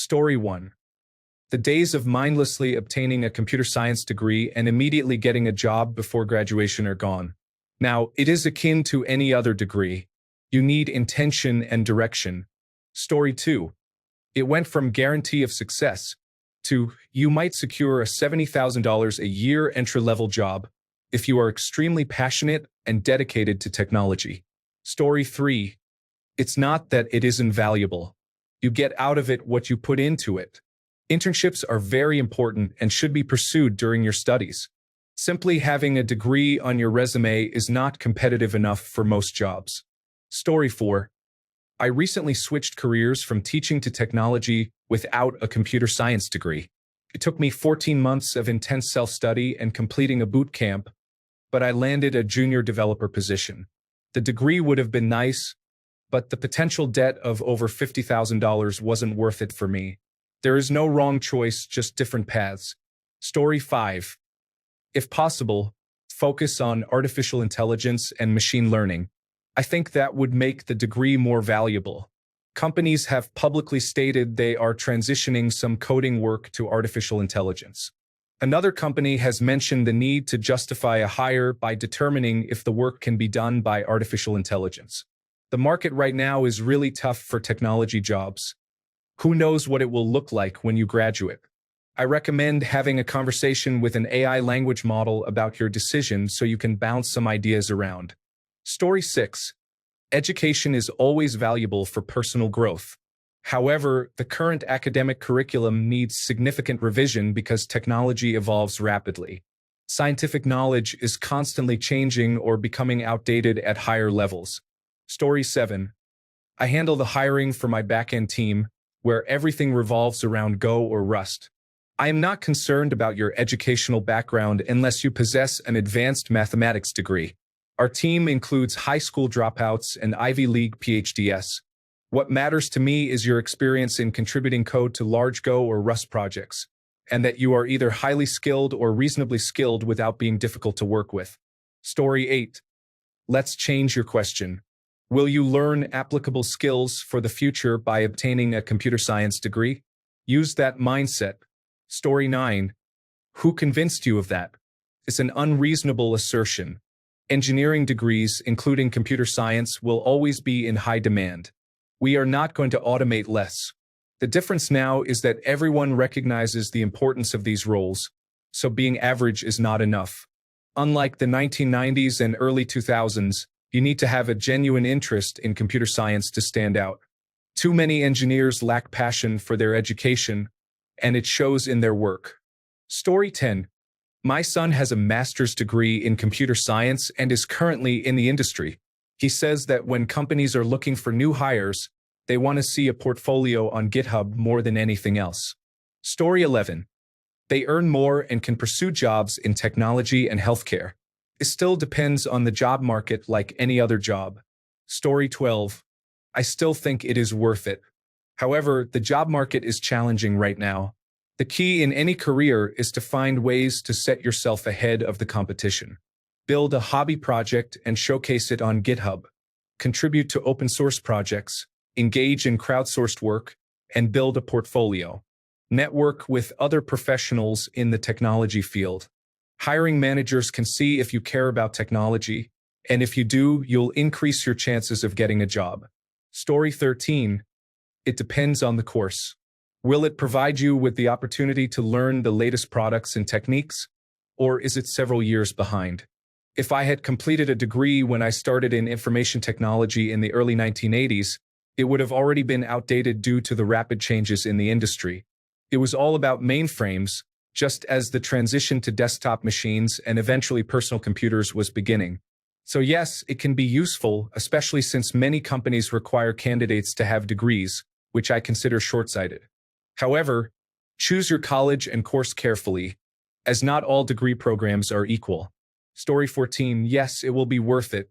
Story 1. The days of mindlessly obtaining a computer science degree and immediately getting a job before graduation are gone. Now, it is akin to any other degree. You need intention and direction. Story 2. It went from guarantee of success to you might secure a $70,000 a year entry-level job if you are extremely passionate and dedicated to technology. Story 3. It's not that it isn't valuable. You get out of it what you put into it. Internships are very important and should be pursued during your studies. Simply having a degree on your resume is not competitive enough for most jobs. Story 4. I recently switched careers from teaching to technology without a computer science degree. It took me 14 months of intense self-study and completing a boot camp, but I landed a junior developer position. The degree would have been nice, but the potential debt of over $50,000 wasn't worth it for me. There is no wrong choice, just different paths. Story 5. If possible, focus on artificial intelligence and machine learning. I think that would make the degree more valuable. Companies have publicly stated they are transitioning some coding work to artificial intelligence. Another company has mentioned the need to justify a hire by determining if the work can be done by artificial intelligence. The market right now is really tough for technology jobs. Who knows what it will look like when you graduate? I recommend having a conversation with an AI language model about your decision so you can bounce some ideas around. Story 6. Education is always valuable for personal growth. However, the current academic curriculum needs significant revision because technology evolves rapidly. Scientific knowledge is constantly changing or becoming outdated at higher levels. Story 7. I handle the hiring for my backend team, where everything revolves around Go or Rust. I am not concerned about your educational background unless you possess an advanced mathematics degree. Our team includes high school dropouts and Ivy League PhDs. What matters to me is your experience in contributing code to large Go or Rust projects, and that you are either highly skilled or reasonably skilled without being difficult to work with. Story 8. Let's change your question. Will you learn applicable skills for the future by obtaining a computer science degree? Use that mindset. Story 9. Who convinced you of that? It's an unreasonable assertion. Engineering degrees, including computer science, will always be in high demand. We are not going to automate less. The difference now is that everyone recognizes the importance of these roles, so being average is not enough. Unlike the 1990s and early 2000s, you need to have a genuine interest in computer science to stand out. Too many engineers lack passion for their education, and it shows in their work. Story 10. My son has a master's degree in computer science and is currently in the industry. He says that when companies are looking for new hires, they want to see a portfolio on GitHub more than anything else. Story 11. They earn more and can pursue jobs in technology and healthcare. It still depends on the job market like any other job. Story 12. I still think it is worth it. However, the job market is challenging right now. The key in any career is to find ways to set yourself ahead of the competition. Build a hobby project and showcase it on GitHub. Contribute to open source projects, engage in crowdsourced work, and build a portfolio. Network with other professionals in the technology field. Hiring managers can see if you care about technology, and if you do, you'll increase your chances of getting a job. Story 13. It depends on the course. Will it provide you with the opportunity to learn the latest products and techniques, or is it several years behind? If I had completed a degree when I started in information technology in the early 1980s, it would have already been outdated due to the rapid changes in the industry. It was all about mainframes, just as the transition to desktop machines and eventually personal computers was beginning. So yes, it can be useful, especially since many companies require candidates to have degrees, which I consider short-sighted. However, choose your college and course carefully, as not all degree programs are equal. Story 14. Yes, it will be worth it.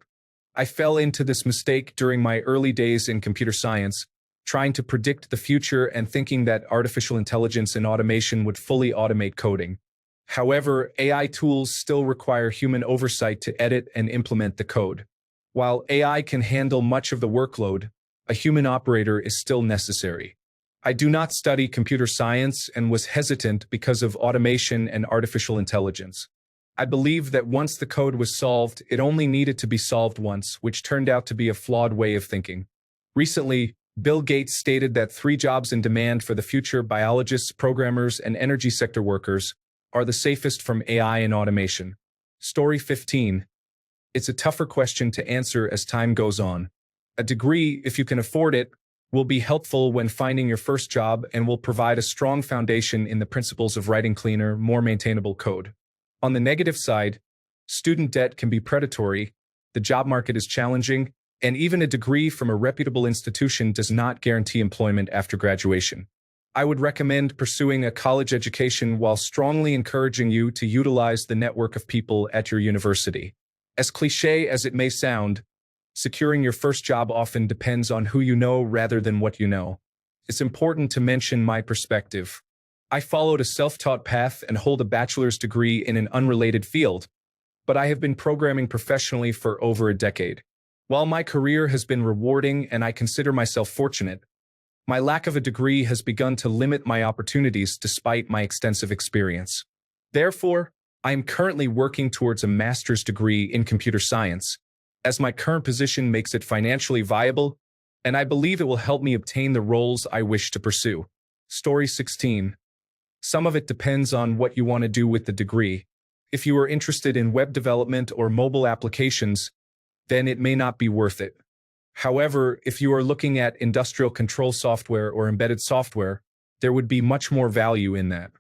I fell into this mistake during my early days in computer science, trying to predict the future and thinking that artificial intelligence and automation would fully automate coding. However, AI tools still require human oversight to edit and implement the code. While AI can handle much of the workload, a human operator is still necessary. I do not study computer science and was hesitant because of automation and artificial intelligence. I believed that once the code was solved, it only needed to be solved once, which turned out to be a flawed way of thinking. Recently, Bill Gates stated that 3 jobs in demand for the future: biologists, programmers, and energy sector workers, are the safest from AI and automation. Story 15. It's a tougher question to answer as time goes on. A degree, if you can afford it, will be helpful when finding your first job and will provide a strong foundation in the principles of writing cleaner, more maintainable code. On the negative side, student debt can be predatory, the job market is challenging, and even a degree from a reputable institution does not guarantee employment after graduation. I would recommend pursuing a college education while strongly encouraging you to utilize the network of people at your university. As cliché as it may sound, securing your first job often depends on who you know rather than what you know. It's important to mention my perspective. I followed a self-taught path and hold a bachelor's degree in an unrelated field, but I have been programming professionally for over a decade. While my career has been rewarding and I consider myself fortunate, my lack of a degree has begun to limit my opportunities despite my extensive experience. Therefore, I am currently working towards a master's degree in computer science, as my current position makes it financially viable, and I believe it will help me obtain the roles I wish to pursue. Story 16. Some of it depends on what you want to do with the degree. If you are interested in web development or mobile applications, then it may not be worth it. However, if you are looking at industrial control software or embedded software, there would be much more value in that.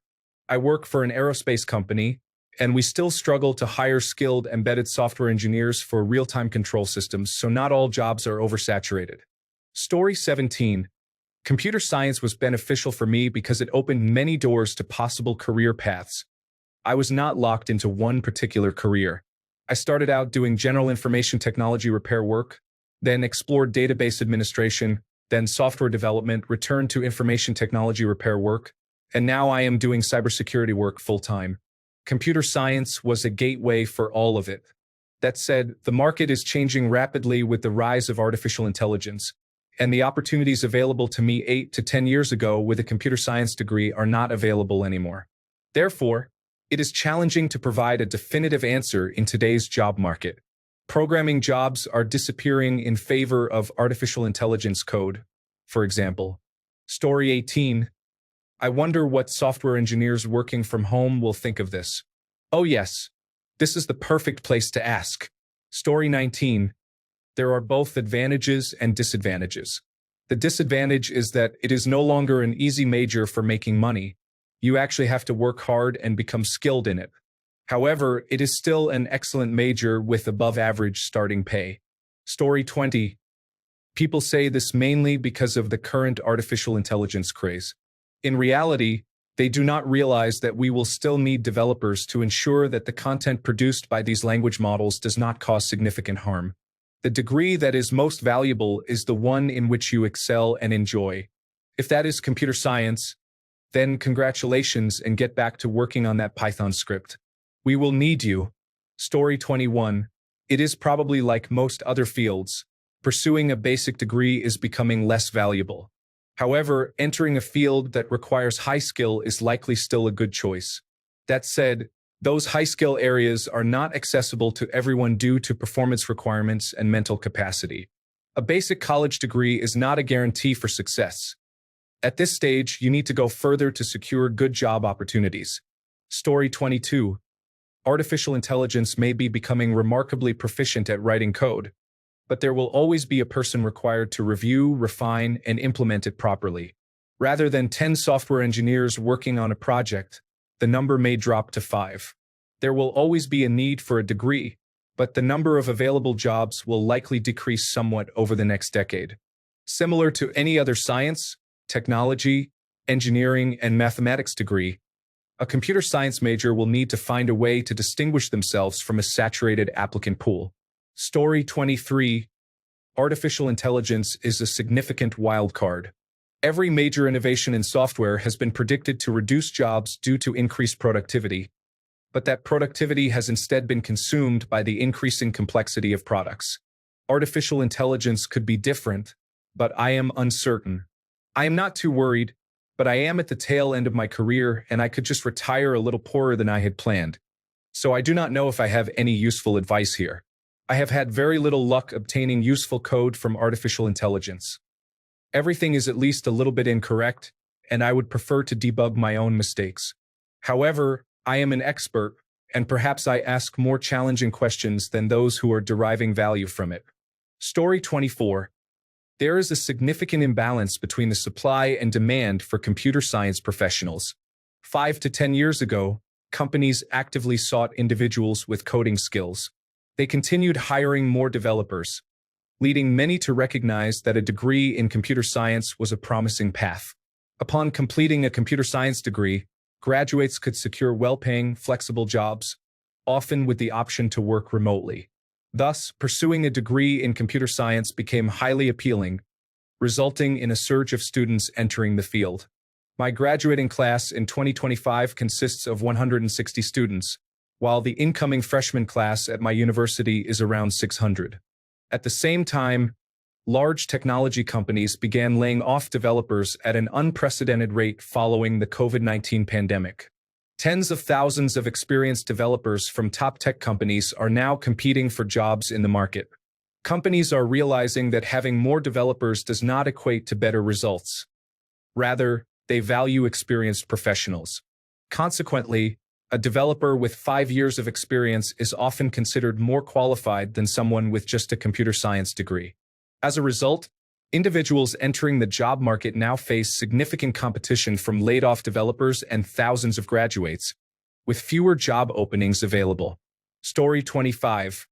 I work for an aerospace company, and we still struggle to hire skilled embedded software engineers for real-time control systems, so not all jobs are oversaturated. Story 17. Computer science was beneficial for me because it opened many doors to possible career paths. I was not locked into one particular career. I started out doing general information technology repair work, then explored database administration, then software development, returned to information technology repair work, and now I am doing cybersecurity work full-time. Computer science was a gateway for all of it. That said, the market is changing rapidly with the rise of artificial intelligence, and the opportunities available to me 8 to 10 years ago with a computer science degree are not available anymore. Therefore, it is challenging to provide a definitive answer in today's job market. Programming jobs are disappearing in favor of artificial intelligence code, for example. Story 18. I wonder what software engineers working from home will think of this. Oh yes, this is the perfect place to ask. Story 19. There are both advantages and disadvantages. The disadvantage is that it is no longer an easy major for making money. You actually have to work hard and become skilled in it. However, it is still an excellent major with above-average starting pay. Story 20. People say this mainly because of the current artificial intelligence craze. In reality, they do not realize that we will still need developers to ensure that the content produced by these language models does not cause significant harm. The degree that is most valuable is the one in which you excel and enjoy. If that is computer science, then congratulations and get back to working on that Python script. We will need you. Story 21. It is probably like most other fields. Pursuing a basic degree is becoming less valuable. However, entering a field that requires high skill is likely still a good choice. That said, those high skill areas are not accessible to everyone due to performance requirements and mental capacity. A basic college degree is not a guarantee for success. At this stage, you need to go further to secure good job opportunities. Story 22. Artificial intelligence may be becoming remarkably proficient at writing code, but there will always be a person required to review, refine, and implement it properly. Rather than 10 software engineers working on a project, the number may drop to 5. There will always be a need for a degree, but the number of available jobs will likely decrease somewhat over the next decade. Similar to any other science, technology, engineering, and mathematics degree, a computer science major will need to find a way to distinguish themselves from a saturated applicant pool. Story 23. Artificial intelligence is a significant wild card. Every major innovation in software has been predicted to reduce jobs due to increased productivity, but that productivity has instead been consumed by the increasing complexity of products. Artificial intelligence could be different, but I am uncertain. I am not too worried, but I am at the tail end of my career and I could just retire a little poorer than I had planned. So I do not know if I have any useful advice here. I have had very little luck obtaining useful code from artificial intelligence. Everything is at least a little bit incorrect, and I would prefer to debug my own mistakes. However, I am an expert, and perhaps I ask more challenging questions than those who are deriving value from it. Story 24. There is a significant imbalance between the supply and demand for computer science professionals. 5 to 10 years ago, companies actively sought individuals with coding skills. They continued hiring more developers, leading many to recognize that a degree in computer science was a promising path. Upon completing a computer science degree, graduates could secure well-paying, flexible jobs, often with the option to work remotely. Thus, pursuing a degree in computer science became highly appealing, resulting in a surge of students entering the field. My graduating class in 2025 consists of 160 students, while the incoming freshman class at my university is around 600. At the same time, large technology companies began laying off developers at an unprecedented rate following the COVID-19 pandemic. Tens of thousands of experienced developers from top tech companies are now competing for jobs in the market. Companies are realizing that having more developers does not equate to better results. Rather, they value experienced professionals. Consequently, a developer with 5 years of experience is often considered more qualified than someone with just a computer science degree. As a result, individuals entering the job market now face significant competition from laid-off developers and thousands of graduates, with fewer job openings available. Story 25.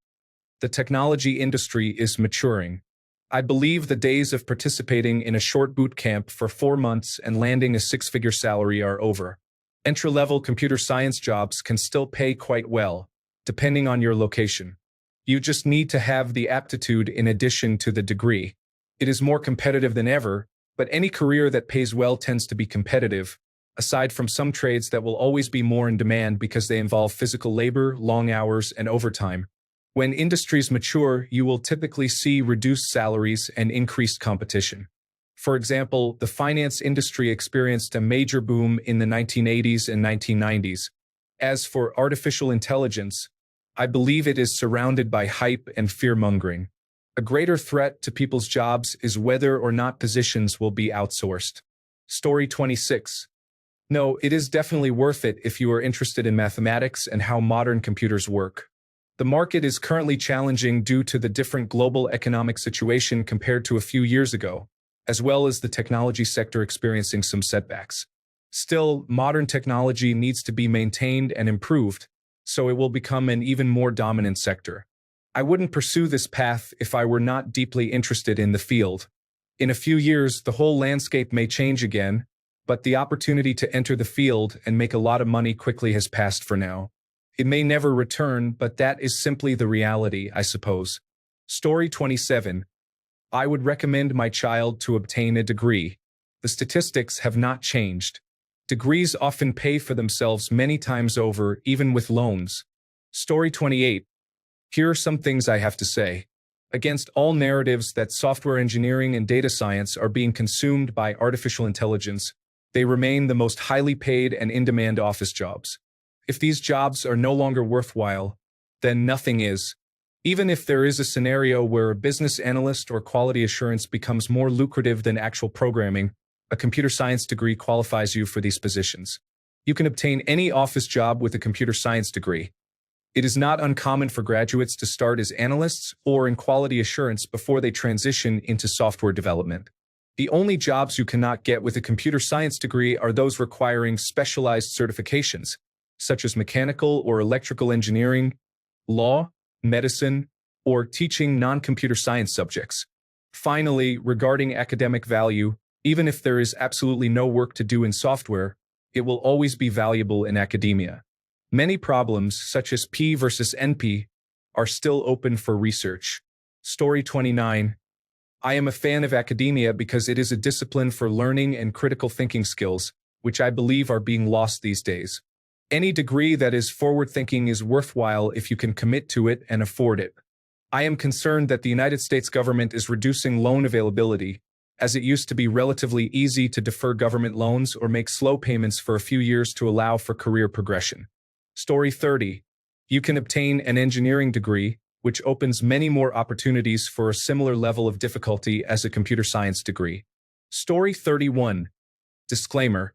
The technology industry is maturing. I believe the days of participating in a short boot camp for 4 months and landing a 6-figure salary are over. Entry-level computer science jobs can still pay quite well, depending on your location. You just need to have the aptitude in addition to the degree. It is more competitive than ever, but any career that pays well tends to be competitive, aside from some trades that will always be more in demand because they involve physical labor, long hours, and overtime. When industries mature, you will typically see reduced salaries and increased competition. For example, the finance industry experienced a major boom in the 1980s and 1990s. As for artificial intelligence, I believe it is surrounded by hype and fear-mongering. A greater threat to people's jobs is whether or not positions will be outsourced. Story 26. No, it is definitely worth it if you are interested in mathematics and how modern computers work. The market is currently challenging due to the different global economic situation compared to a few years ago, as well as the technology sector experiencing some setbacks. Still, modern technology needs to be maintained and improved, so it will become an even more dominant sector. I wouldn't pursue this path if I were not deeply interested in the field. In a few years, the whole landscape may change again, but the opportunity to enter the field and make a lot of money quickly has passed for now. It may never return, but that is simply the reality, I suppose. Story 27. I would recommend my child to obtain a degree. The statistics have not changed. Degrees often pay for themselves many times over, even with loans. Story 28. Here are some things I have to say. Against all narratives that software engineering and data science are being consumed by artificial intelligence, they remain the most highly paid and in-demand office jobs. If these jobs are no longer worthwhile, then nothing is. Even if there is a scenario where a business analyst or quality assurance becomes more lucrative than actual programming, a computer science degree qualifies you for these positions. You can obtain any office job with a computer science degree. It is not uncommon for graduates to start as analysts or in quality assurance before they transition into software development. The only jobs you cannot get with a computer science degree are those requiring specialized certifications, such as mechanical or electrical engineering, law, medicine, or teaching non-computer science subjects. Finally, regarding academic value, even if there is absolutely no work to do in software, it will always be valuable in academia. Many problems, such as P versus NP, are still open for research. Story 29. I am a fan of academia because it is a discipline for learning and critical thinking skills, which I believe are being lost these days. Any degree that is forward-thinking is worthwhile if you can commit to it and afford it. I am concerned that the United States government is reducing loan availability, as it used to be relatively easy to defer government loans or make slow payments for a few years to allow for career progression. Story 30. You can obtain an engineering degree, which opens many more opportunities for a similar level of difficulty as a computer science degree. Story 31. Disclaimer.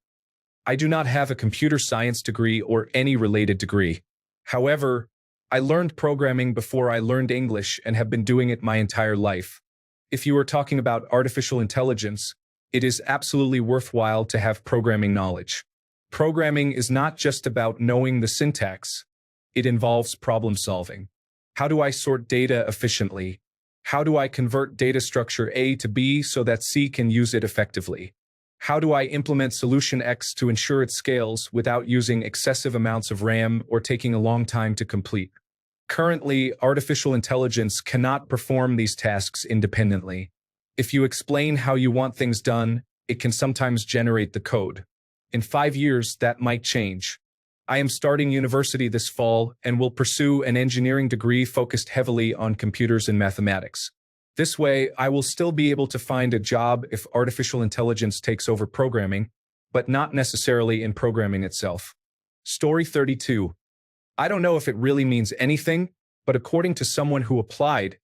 I do not have a computer science degree or any related degree. However, I learned programming before I learned English and have been doing it my entire life. If you are talking about artificial intelligence, it is absolutely worthwhile to have programming knowledge. Programming is not just about knowing the syntax. It involves problem solving. How do I sort data efficiently? How do I convert data structure A to B so that C can use it effectively? How do I implement solution X to ensure it scales without using excessive amounts of RAM or taking a long time to complete? Currently, artificial intelligence cannot perform these tasks independently. If you explain how you want things done, it can sometimes generate the code. In 5 years, that might change. I am starting university this fall and will pursue an engineering degree focused heavily on computers and mathematics. This way, I will still be able to find a job if artificial intelligence takes over programming, but not necessarily in programming itself. Story 32. I don't know if it really means anything, but according to someone who applied,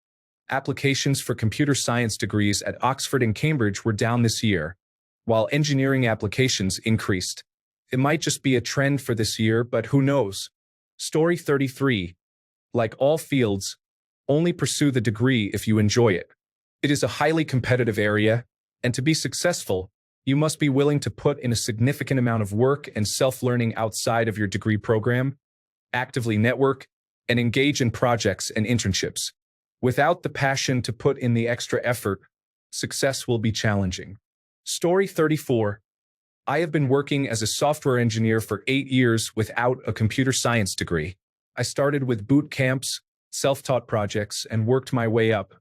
applications for computer science degrees at Oxford and Cambridge were down this year, while engineering applications increased. It might just be a trend for this year, but who knows? Story 33. Like all fields, only pursue the degree if you enjoy it. It is a highly competitive area, and to be successful, you must be willing to put in a significant amount of work and self-learning outside of your degree program, actively network, and engage in projects and internships. Without the passion to put in the extra effort, success will be challenging. Story 34. I have been working as a software engineer for 8 years without a computer science degree. I started with boot camps, self-taught projects, and worked my way up.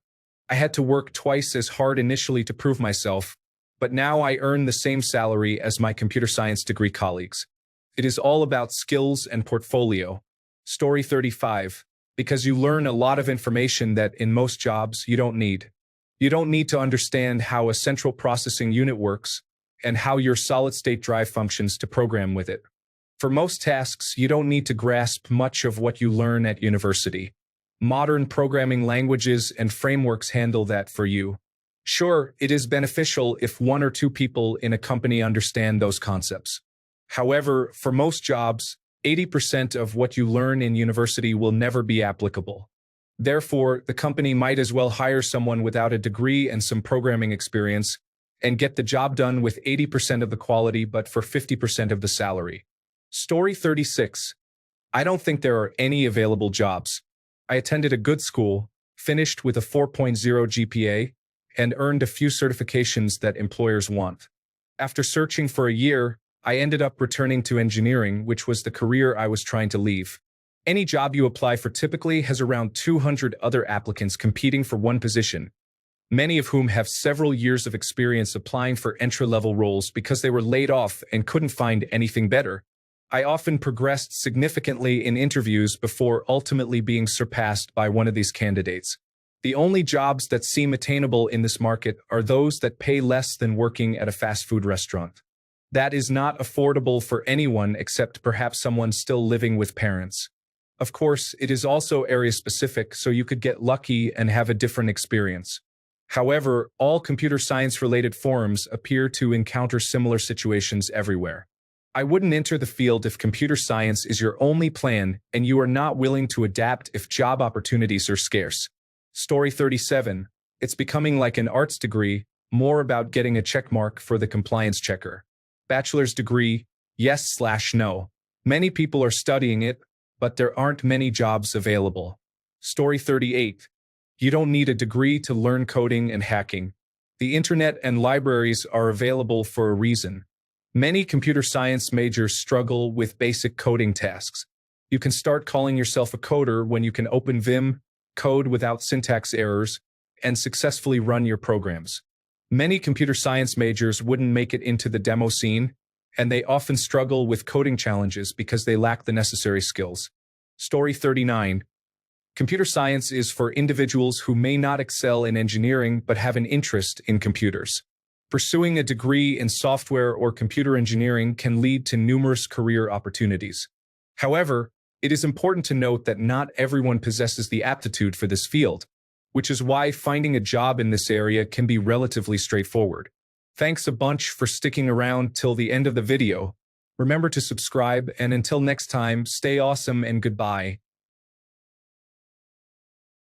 I had to work twice as hard initially to prove myself, but now I earn the same salary as my computer science degree colleagues. It is all about skills and portfolio. Story 35. Because you learn a lot of information that in most jobs you don't need. You don't need to understand how a central processing unit works and how your solid-state drive functions to program with it. For most tasks, you don't need to grasp much of what you learn at university. Modern programming languages and frameworks handle that for you. Sure, it is beneficial if 1 or 2 people in a company understand those concepts. However, for most jobs, 80% of what you learn in university will never be applicable. Therefore, the company might as well hire someone without a degree and some programming experience and get the job done with 80% of the quality but for 50% of the salary. Story 36. I don't think there are any available jobs. I attended a good school, finished with a 4.0 GPA, and earned a few certifications that employers want. After searching for a year, I ended up returning to engineering, which was the career I was trying to leave. Any job you apply for typically has around 200 other applicants competing for one position, many of whom have several years of experience applying for entry-level roles because they were laid off and couldn't find anything better. I often progressed significantly in interviews before ultimately being surpassed by one of these candidates. The only jobs that seem attainable in this market are those that pay less than working at a fast food restaurant. That is not affordable for anyone except perhaps someone still living with parents. Of course, it is also area-specific, so you could get lucky and have a different experience. However, all computer science-related forums appear to encounter similar situations everywhere. I wouldn't enter the field if computer science is your only plan and you are not willing to adapt if job opportunities are scarce. Story 37. It's becoming like an arts degree, more about getting a checkmark for the compliance checker. Bachelor's degree, yes/no. Many people are studying it, but there aren't many jobs available. Story 38. You don't need a degree to learn coding and hacking. The internet and libraries are available for a reason. Many computer science majors struggle with basic coding tasks. You can start calling yourself a coder when you can open Vim, code without syntax errors, and successfully run your programs. Many computer science majors wouldn't make it into the demo scene, and they often struggle with coding challenges because they lack the necessary skills. Story 39. Computer science is for individuals who may not excel in engineering but have an interest in computers. Pursuing a degree in software or computer engineering can lead to numerous career opportunities. However, it is important to note that not everyone possesses the aptitude for this field, which is why finding a job in this area can be relatively straightforward. Thanks a bunch for sticking around till the end of the video. Remember to subscribe, and until next time, stay awesome and goodbye.